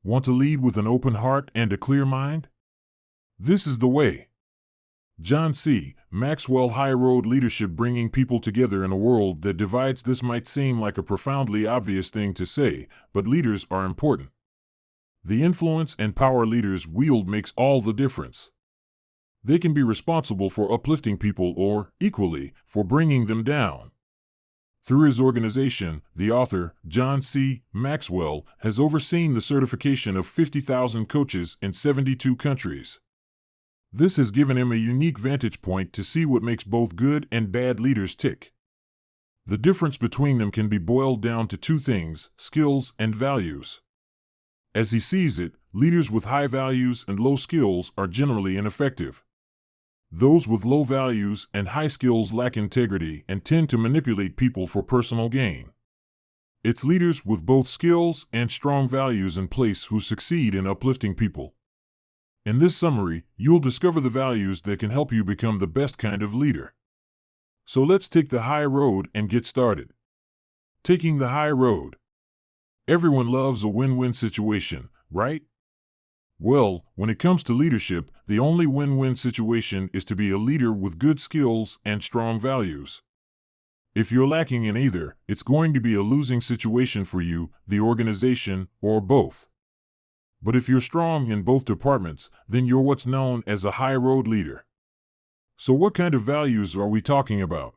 Want to lead with an open heart and a clear mind? This is the way. John C. Maxwell. High Road Leadership. Bringing people together in a world that divides. This might seem like a profoundly obvious thing to say, but leaders are important. The influence and power leaders wield makes all the difference. They can be responsible for uplifting people or, equally, for bringing them down. Through his organization, the author, John C. Maxwell, has overseen the certification of 50,000 coaches in 72 countries. This has given him a unique vantage point to see what makes both good and bad leaders tick. The difference between them can be boiled down to two things: skills and values. As he sees it, leaders with high values and low skills are generally ineffective. Those with low values and high skills lack integrity and tend to manipulate people for personal gain. It's leaders with both skills and strong values in place who succeed in uplifting people. In this summary, you'll discover the values that can help you become the best kind of leader. So let's take the high road and get started. Taking the high road. Everyone loves a win-win situation, right? Well, when it comes to leadership, the only win-win situation is to be a leader with good skills and strong values. If you're lacking in either, it's going to be a losing situation for you, the organization, or both. But if you're strong in both departments, then you're what's known as a high road leader. So what kind of values are we talking about?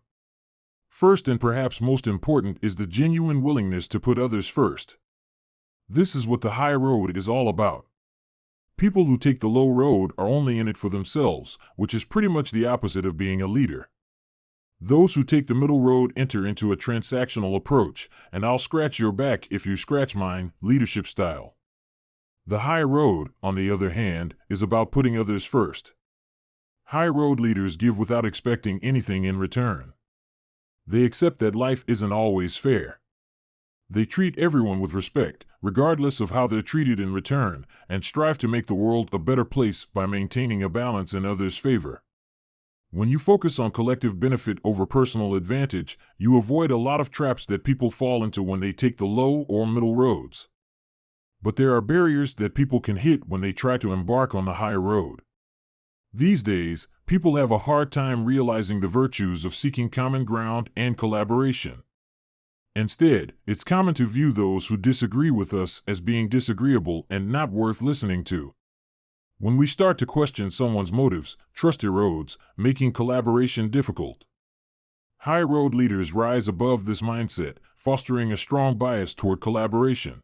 First and perhaps most important is the genuine willingness to put others first. This is what the high road is all about. People who take the low road are only in it for themselves, which is pretty much the opposite of being a leader. Those who take the middle road enter into a transactional approach, and I'll scratch your back if you scratch mine, leadership style. The high road, on the other hand, is about putting others first. High road leaders give without expecting anything in return. They accept that life isn't always fair. They treat everyone with respect, regardless of how they're treated in return, and strive to make the world a better place by maintaining a balance in others' favor. When you focus on collective benefit over personal advantage, you avoid a lot of traps that people fall into when they take the low or middle roads. But there are barriers that people can hit when they try to embark on the high road. These days, people have a hard time realizing the virtues of seeking common ground and collaboration. Instead, it's common to view those who disagree with us as being disagreeable and not worth listening to. When we start to question someone's motives, trust erodes, making collaboration difficult. High road leaders rise above this mindset, fostering a strong bias toward collaboration.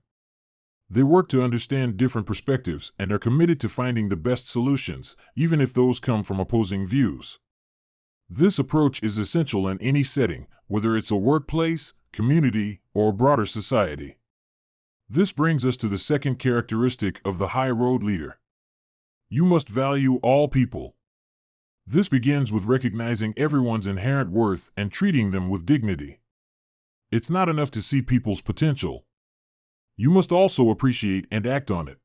They work to understand different perspectives and are committed to finding the best solutions, even if those come from opposing views. This approach is essential in any setting, whether it's a workplace, community, or broader society. This brings us to the second characteristic of the high road leader. You must value all people. This begins with recognizing everyone's inherent worth and treating them with dignity. It's not enough to see people's potential. You must also appreciate and act on it.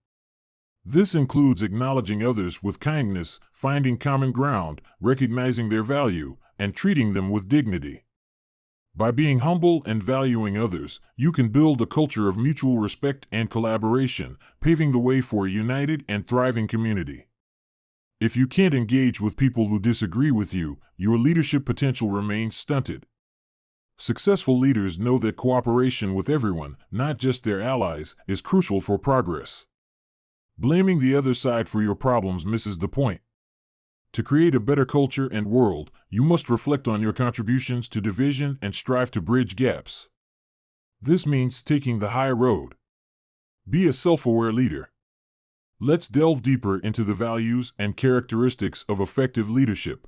This includes acknowledging others with kindness, finding common ground, recognizing their value, and treating them with dignity. By being humble and valuing others, you can build a culture of mutual respect and collaboration, paving the way for a united and thriving community. If you can't engage with people who disagree with you, your leadership potential remains stunted. Successful leaders know that cooperation with everyone, not just their allies, is crucial for progress. Blaming the other side for your problems misses the point. To create a better culture and world, you must reflect on your contributions to division and strive to bridge gaps. This means taking the high road. Be a self-aware leader. Let's delve deeper into the values and characteristics of effective leadership.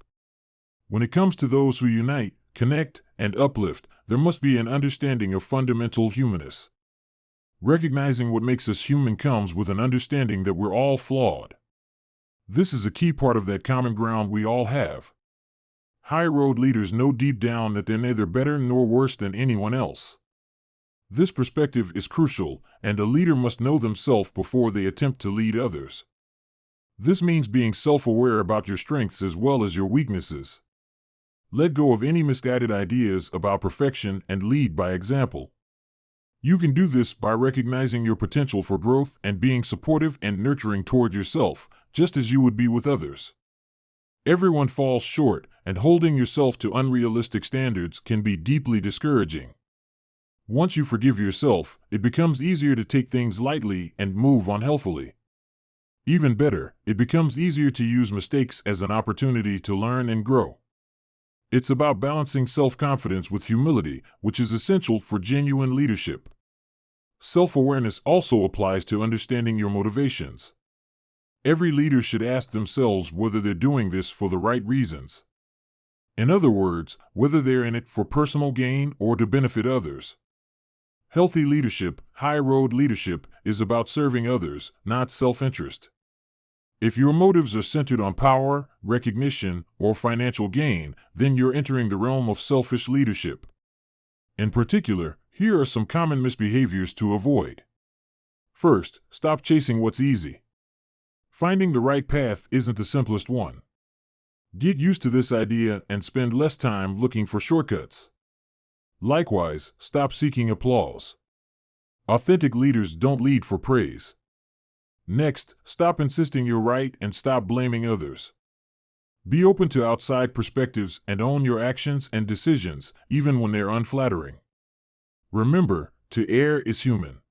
When it comes to those who unite, connect, and uplift, there must be an understanding of fundamental humanness. Recognizing what makes us human comes with an understanding that we're all flawed. This is a key part of that common ground we all have. High road leaders know deep down that they're neither better nor worse than anyone else. This perspective is crucial, and a leader must know themselves before they attempt to lead others. This means being self-aware about your strengths as well as your weaknesses. Let go of any misguided ideas about perfection and lead by example. You can do this by recognizing your potential for growth and being supportive and nurturing toward yourself, just as you would be with others. Everyone falls short, and holding yourself to unrealistic standards can be deeply discouraging. Once you forgive yourself, it becomes easier to take things lightly and move on healthily. Even better, it becomes easier to use mistakes as an opportunity to learn and grow. It's about balancing self-confidence with humility, which is essential for genuine leadership. Self-awareness also applies to understanding your motivations. Every leader should ask themselves whether they're doing this for the right reasons. In other words, whether they're in it for personal gain or to benefit others. Healthy leadership, high-road leadership, is about serving others, not self-interest. If your motives are centered on power, recognition, or financial gain, then you're entering the realm of selfish leadership. In particular, here are some common misbehaviors to avoid. First, stop chasing what's easy. Finding the right path isn't the simplest one. Get used to this idea and spend less time looking for shortcuts. Likewise, stop seeking applause. Authentic leaders don't lead for praise. Next, stop insisting you're right and stop blaming others. Be open to outside perspectives and own your actions and decisions, even when they're unflattering. Remember, to err is human.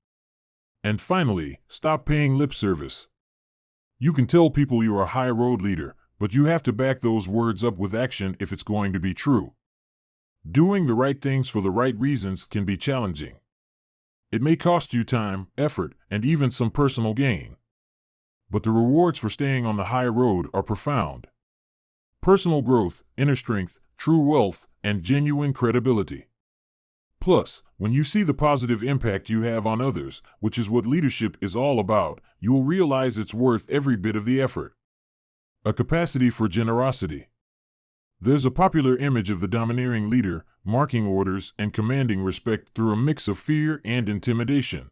And finally, stop paying lip service. You can tell people you're a high-road leader, but you have to back those words up with action if it's going to be true. Doing the right things for the right reasons can be challenging. It may cost you time, effort, and even some personal gain. But the rewards for staying on the high road are profound. Personal growth, inner strength, true wealth, and genuine credibility. Plus, when you see the positive impact you have on others, which is what leadership is all about, you'll realize it's worth every bit of the effort. A capacity for generosity. There's a popular image of the domineering leader, marking orders and commanding respect through a mix of fear and intimidation.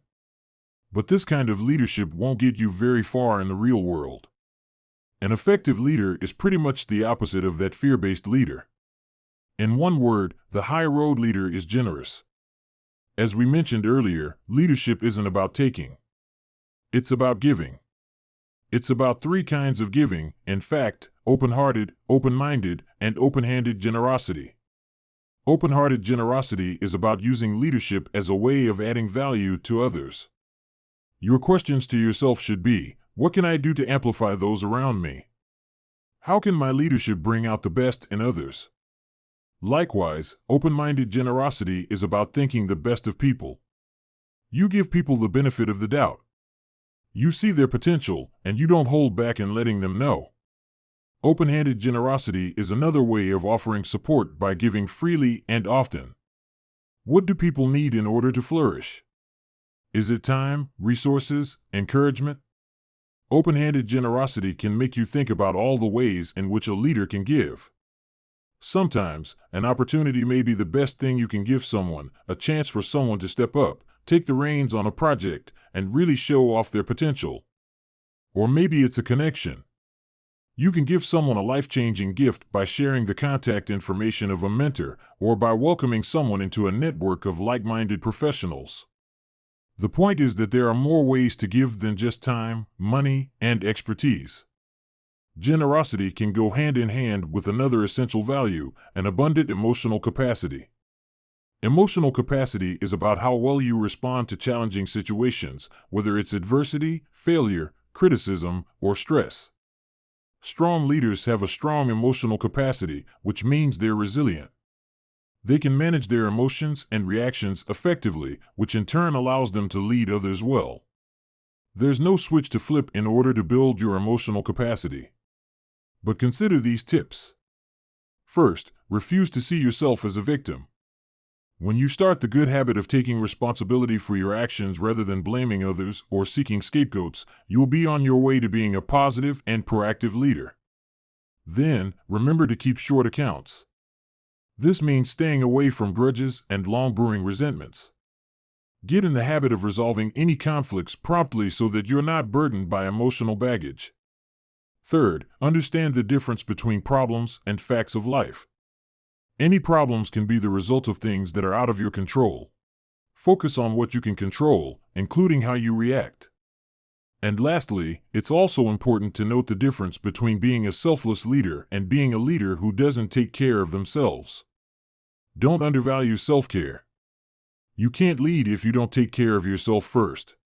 But this kind of leadership won't get you very far in the real world. An effective leader is pretty much the opposite of that fear-based leader. In one word, the high-road leader is generous. As we mentioned earlier, leadership isn't about taking. It's about giving. It's about three kinds of giving, in fact, open-hearted, open-minded, and open-handed generosity. Open-hearted generosity is about using leadership as a way of adding value to others. Your questions to yourself should be, what can I do to amplify those around me? How can my leadership bring out the best in others? Likewise, open-minded generosity is about thinking the best of people. You give people the benefit of the doubt. You see their potential, and you don't hold back in letting them know. Open-handed generosity is another way of offering support by giving freely and often. What do people need in order to flourish? Is it time, resources, encouragement? Open-handed generosity can make you think about all the ways in which a leader can give. Sometimes, an opportunity may be the best thing you can give someone, a chance for someone to step up, take the reins on a project, and really show off their potential. Or maybe it's a connection. You can give someone a life-changing gift by sharing the contact information of a mentor or by welcoming someone into a network of like-minded professionals. The point is that there are more ways to give than just time, money, and expertise. Generosity can go hand in hand with another essential value, an abundant emotional capacity. Emotional capacity is about how well you respond to challenging situations, whether it's adversity, failure, criticism, or stress. Strong leaders have a strong emotional capacity, which means they're resilient. They can manage their emotions and reactions effectively, which in turn allows them to lead others well. There's no switch to flip in order to build your emotional capacity. But consider these tips. First, refuse to see yourself as a victim. When you start the good habit of taking responsibility for your actions rather than blaming others or seeking scapegoats, you'll be on your way to being a positive and proactive leader. Then, remember to keep short accounts. This means staying away from grudges and long-brewing resentments. Get in the habit of resolving any conflicts promptly so that you're not burdened by emotional baggage. Third, understand the difference between problems and facts of life. Any problems can be the result of things that are out of your control. Focus on what you can control, including how you react. And lastly, it's also important to note the difference between being a selfless leader and being a leader who doesn't take care of themselves. Don't undervalue self-care. You can't lead if you don't take care of yourself first.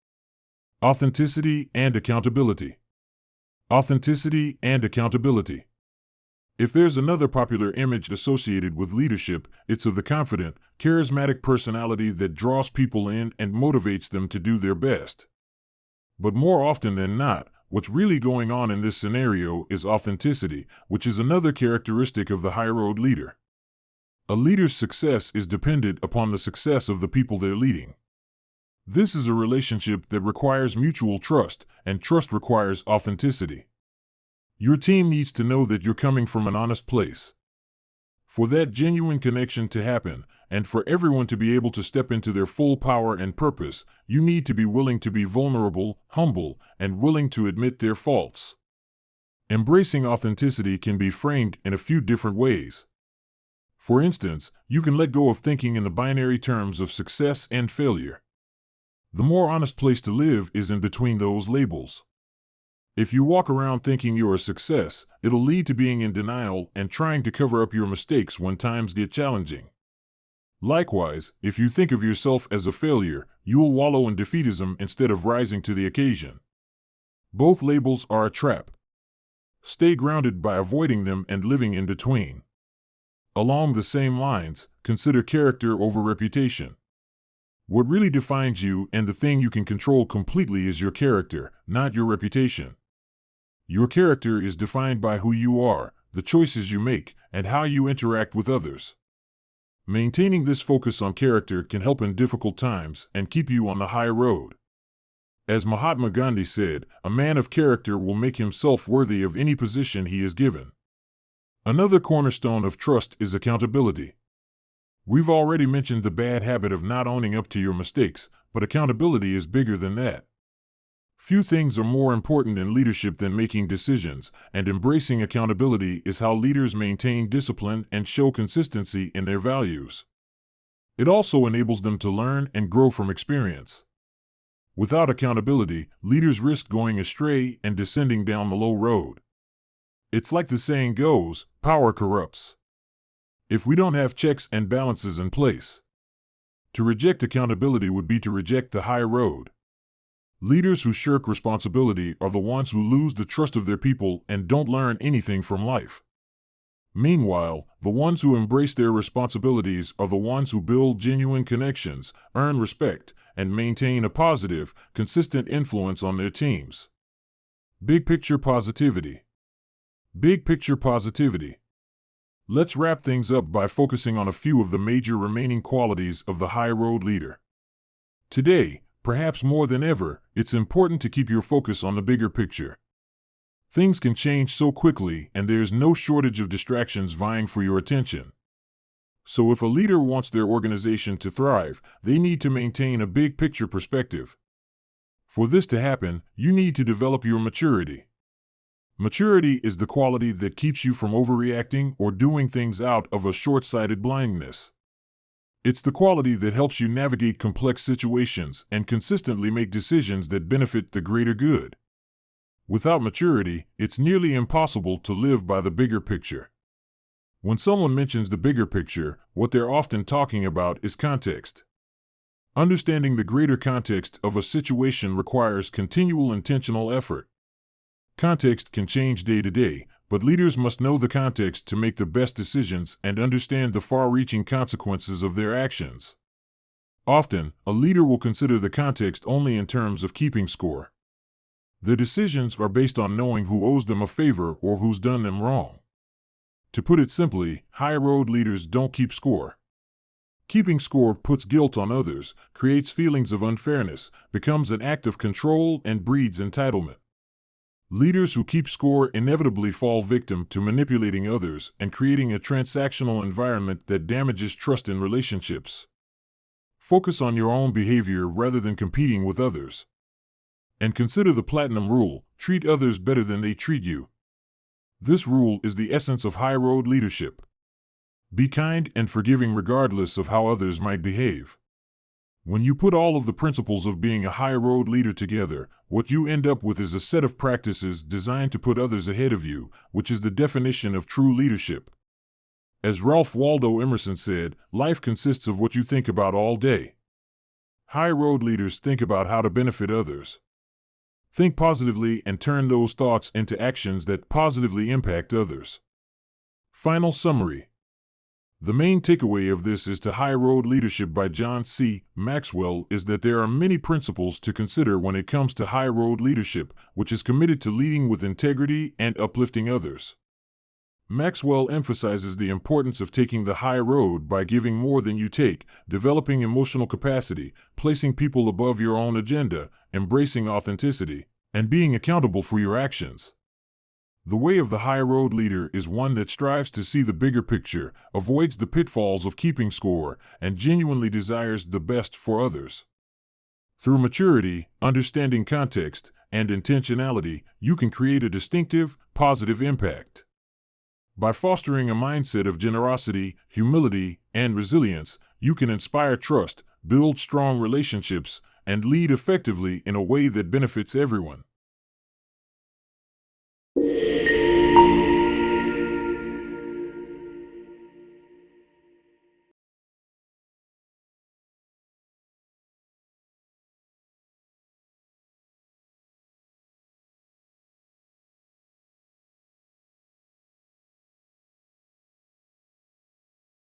Authenticity and accountability. Authenticity and accountability. If there's another popular image associated with leadership, it's of the confident, charismatic personality that draws people in and motivates them to do their best. But more often than not, what's really going on in this scenario is authenticity, which is another characteristic of the high road leader. A leader's success is dependent upon the success of the people they're leading. This is a relationship that requires mutual trust, and trust requires authenticity. Your team needs to know that you're coming from an honest place. For that genuine connection to happen, and for everyone to be able to step into their full power and purpose, you need to be willing to be vulnerable, humble, and willing to admit their faults. Embracing authenticity can be framed in a few different ways. For instance, you can let go of thinking in the binary terms of success and failure. The more honest place to live is in between those labels. If you walk around thinking you're a success, it'll lead to being in denial and trying to cover up your mistakes when times get challenging. Likewise, if you think of yourself as a failure, you'll wallow in defeatism instead of rising to the occasion. Both labels are a trap. Stay grounded by avoiding them and living in between. Along the same lines, consider character over reputation. What really defines you and the thing you can control completely is your character, not your reputation. Your character is defined by who you are, the choices you make, and how you interact with others. Maintaining this focus on character can help in difficult times and keep you on the high road. As Mahatma Gandhi said, a man of character will make himself worthy of any position he is given. Another cornerstone of trust is accountability. We've already mentioned the bad habit of not owning up to your mistakes, but accountability is bigger than that. Few things are more important in leadership than making decisions, and embracing accountability is how leaders maintain discipline and show consistency in their values. It also enables them to learn and grow from experience. Without accountability, leaders risk going astray and descending down the low road. It's like the saying goes, power corrupts. If we don't have checks and balances in place, to reject accountability would be to reject the high road. Leaders who shirk responsibility are the ones who lose the trust of their people and don't learn anything from life. Meanwhile, the ones who embrace their responsibilities are the ones who build genuine connections, earn respect, and maintain a positive, consistent influence on their teams. Big picture positivity. Big picture positivity. Let's wrap things up by focusing on a few of the major remaining qualities of the high road leader. Today, perhaps more than ever, it's important to keep your focus on the bigger picture. Things can change so quickly, and there's no shortage of distractions vying for your attention. So if a leader wants their organization to thrive, they need to maintain a big picture perspective. For this to happen, you need to develop your maturity. Maturity is the quality that keeps you from overreacting or doing things out of a short-sighted blindness. It's the quality that helps you navigate complex situations and consistently make decisions that benefit the greater good. Without maturity, it's nearly impossible to live by the bigger picture. When someone mentions the bigger picture, what they're often talking about is context. Understanding the greater context of a situation requires continual intentional effort. Context can change day to day, but leaders must know the context to make the best decisions and understand the far-reaching consequences of their actions. Often, a leader will consider the context only in terms of keeping score. Their decisions are based on knowing who owes them a favor or who's done them wrong. To put it simply, high road leaders don't keep score. Keeping score puts guilt on others, creates feelings of unfairness, becomes an act of control, and breeds entitlement. Leaders who keep score inevitably fall victim to manipulating others and creating a transactional environment that damages trust in relationships. Focus on your own behavior rather than competing with others. And consider the platinum rule: treat others better than they treat you. This rule is the essence of high road leadership. Be kind and forgiving regardless of how others might behave. When you put all of the principles of being a high road leader together, what you end up with is a set of practices designed to put others ahead of you, which is the definition of true leadership. As Ralph Waldo Emerson said, life consists of what you think about all day. High road leaders think about how to benefit others. Think positively and turn those thoughts into actions that positively impact others. Final summary. The main takeaway of this is to High Road Leadership by John C. Maxwell is that there are many principles to consider when it comes to high road leadership, which is committed to leading with integrity and uplifting others. Maxwell emphasizes the importance of taking the high road by giving more than you take, developing emotional capacity, placing people above your own agenda, embracing authenticity, and being accountable for your actions. The way of the high road leader is one that strives to see the bigger picture, avoids the pitfalls of keeping score, and genuinely desires the best for others. Through maturity, understanding context, and intentionality, you can create a distinctive, positive impact. By fostering a mindset of generosity, humility, and resilience, you can inspire trust, build strong relationships, and lead effectively in a way that benefits everyone.